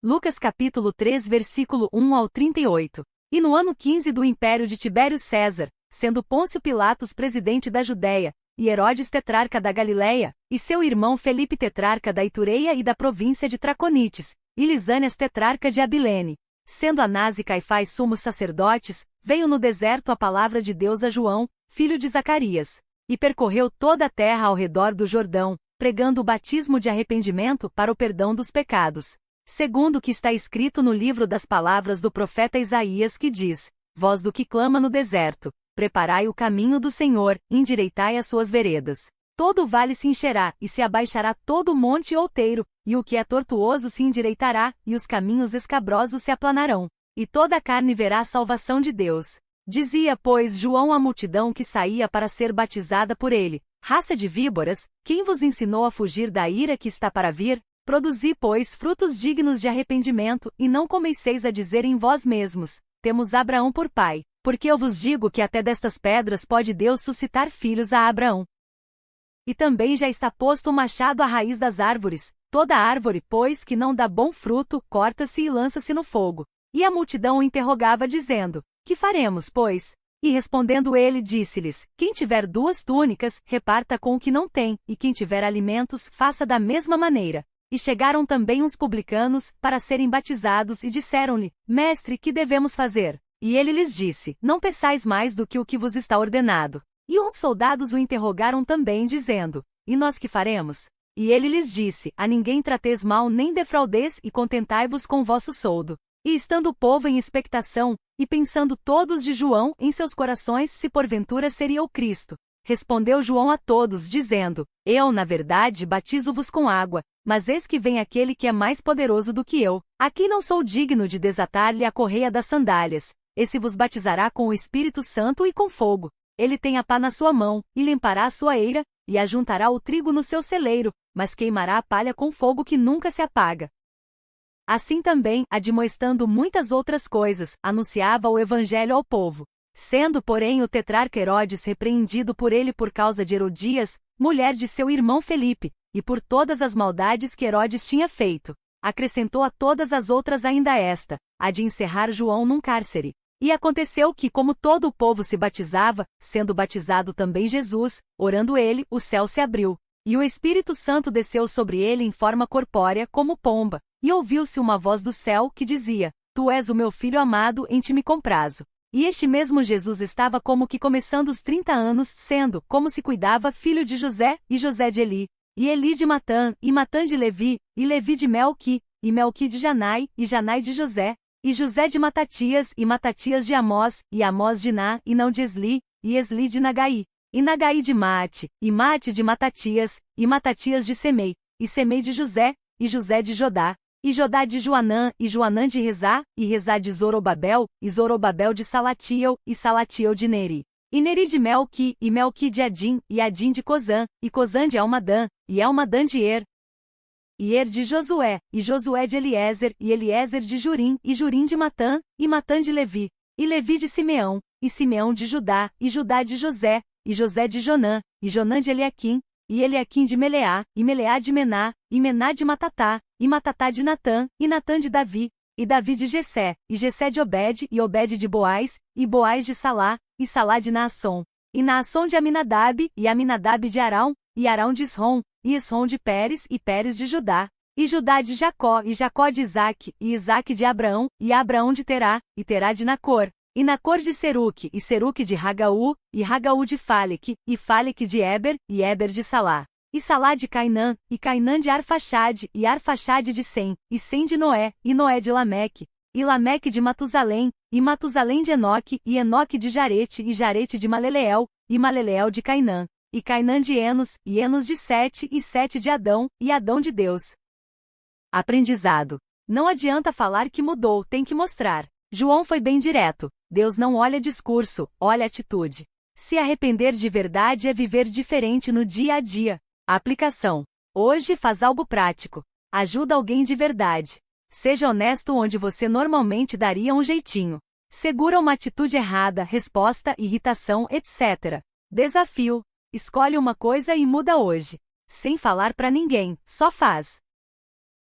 Lucas capítulo 3 versículo 1 ao 38. E no ano 15 do império de Tibério César, sendo Pôncio Pilatos presidente da Judéia, e Herodes tetrarca da Galileia, e seu irmão Felipe tetrarca da Itureia e da província de Traconites, e Lisânias tetrarca de Abilene, sendo Anás e Caifás sumos sacerdotes, veio no deserto a palavra de Deus a João, filho de Zacarias, e percorreu toda a terra ao redor do Jordão, pregando o batismo de arrependimento para o perdão dos pecados. Segundo o que está escrito no livro das palavras do profeta Isaías que diz: Voz do que clama no deserto, preparai o caminho do Senhor, endireitai as suas veredas. Todo o vale se encherá, e se abaixará todo o monte outeiro, e o que é tortuoso se endireitará, e os caminhos escabrosos se aplanarão. E toda a carne verá a salvação de Deus. Dizia, pois, João à multidão que saía para ser batizada por ele: Raça de víboras, quem vos ensinou a fugir da ira que está para vir? Produzi, pois, frutos dignos de arrependimento, e não comeceis a dizer em vós mesmos: temos Abraão por pai, porque eu vos digo que até destas pedras pode Deus suscitar filhos a Abraão. E também já está posto o machado à raiz das árvores. Toda árvore, pois, que não dá bom fruto, corta-se e lança-se no fogo. E a multidão o interrogava dizendo: Que faremos, pois? E respondendo ele, disse-lhes: Quem tiver 2 túnicas, reparta com o que não tem, e quem tiver alimentos, faça da mesma maneira. E chegaram também uns publicanos, para serem batizados, e disseram-lhe: Mestre, que devemos fazer? E ele lhes disse: Não peçais mais do que o que vos está ordenado. E uns soldados o interrogaram também, dizendo: E nós que faremos? E ele lhes disse: A ninguém trateis mal nem defraudeis, e contentai-vos com vosso soldo. E estando o povo em expectação, e pensando todos de João em seus corações se porventura seria o Cristo, respondeu João a todos, dizendo: Eu, na verdade, batizo-vos com água, mas eis que vem aquele que é mais poderoso do que eu, a quem não sou digno de desatar-lhe a correia das sandálias. Esse vos batizará com o Espírito Santo e com fogo. Ele tem a pá na sua mão, e limpará a sua eira, e ajuntará o trigo no seu celeiro, mas queimará a palha com fogo que nunca se apaga. Assim também, admoestando muitas outras coisas, anunciava o evangelho ao povo. Sendo, porém, o tetrarca Herodes repreendido por ele por causa de Herodias, mulher de seu irmão Felipe, e por todas as maldades que Herodes tinha feito, acrescentou a todas as outras ainda esta, a de encerrar João num cárcere. E aconteceu que, como todo o povo se batizava, sendo batizado também Jesus, orando ele, o céu se abriu, e o Espírito Santo desceu sobre ele em forma corpórea como pomba, e ouviu-se uma voz do céu que dizia: Tu és o meu filho amado, em ti me comprazo. E este mesmo Jesus estava como que começando os 30 anos, sendo, como se cuidava, filho de José, e José de Eli, e Eli de Matã, e Matã de Levi, e Levi de Melqui, e Melqui de Janai, e Janai de José, e José de Matatias, e Matatias de Amós, e Amós de Ná, e não de Esli, e Esli de Nagai, e Nagai de Maate, e Maate de Matatias, e Matatias de Semei, e Semei de José, e José de Jodá, e Jodá de Joanã, e Joanã de Rezá, e Rezá de Zorobabel, e Zorobabel de Salatiel, e Salatiel de Neri, e Neri de Melqui, e Melqui de Adim, e Adim de Cozã, e Cozã de Elmadã, e Elmadã de e de Josué, e Josué de Eliezer, e Eliezer de Jurim, e Jurim de Matã, e Matã de Levi, e Levi de Simeão, e Simeão de Judá, e Judá de José, e José de Jonã, e Jonã de Eliaquim, e Eliaquim de Meleá, e Meleá de Mená, e Mená de Matatá, e Matatá de Natã, e Natã de Davi, e Davi de Jessé, e Jessé de Obed, e Obed de Boaz, e Boaz de Salá, e Salá de Naasson, e Naasson de Aminadab, e Aminadab de Arão, e Arão de Esrom, e Esrom de Pérez, e Pérez de Judá, e Judá de Jacó, e Jacó de Isaque, e Isaque de Abraão, e Abraão de Terá, e Terá de Nacor, e Nacor de Seruque, e Seruque de Ragaú, e Ragaú de Faleque, e Faleque de Eber, e Eber de Salá, e Salá de Cainã, e Cainã de Arfaxade, e Arfaxade de Sem, e Sem de Noé, e Noé de Lameque, e Lameque de Matusalém, e Matusalém de Enoque, e Enoque de Jarete, e Jarete de Maleleel, e Maleleel de Cainã, e Cainã de Enos, e Enos de Sete, e Sete de Adão, e Adão de Deus. Aprendizado. Não adianta falar que mudou, tem que mostrar. João foi bem direto. Deus não olha discurso, olha atitude. Se arrepender de verdade é viver diferente no dia a dia. Aplicação. Hoje faz algo prático. Ajuda alguém de verdade. Seja honesto onde você normalmente daria um jeitinho. Segura uma atitude errada, resposta, irritação, etc. Desafio. Escolhe uma coisa e muda hoje. Sem falar pra ninguém, só faz.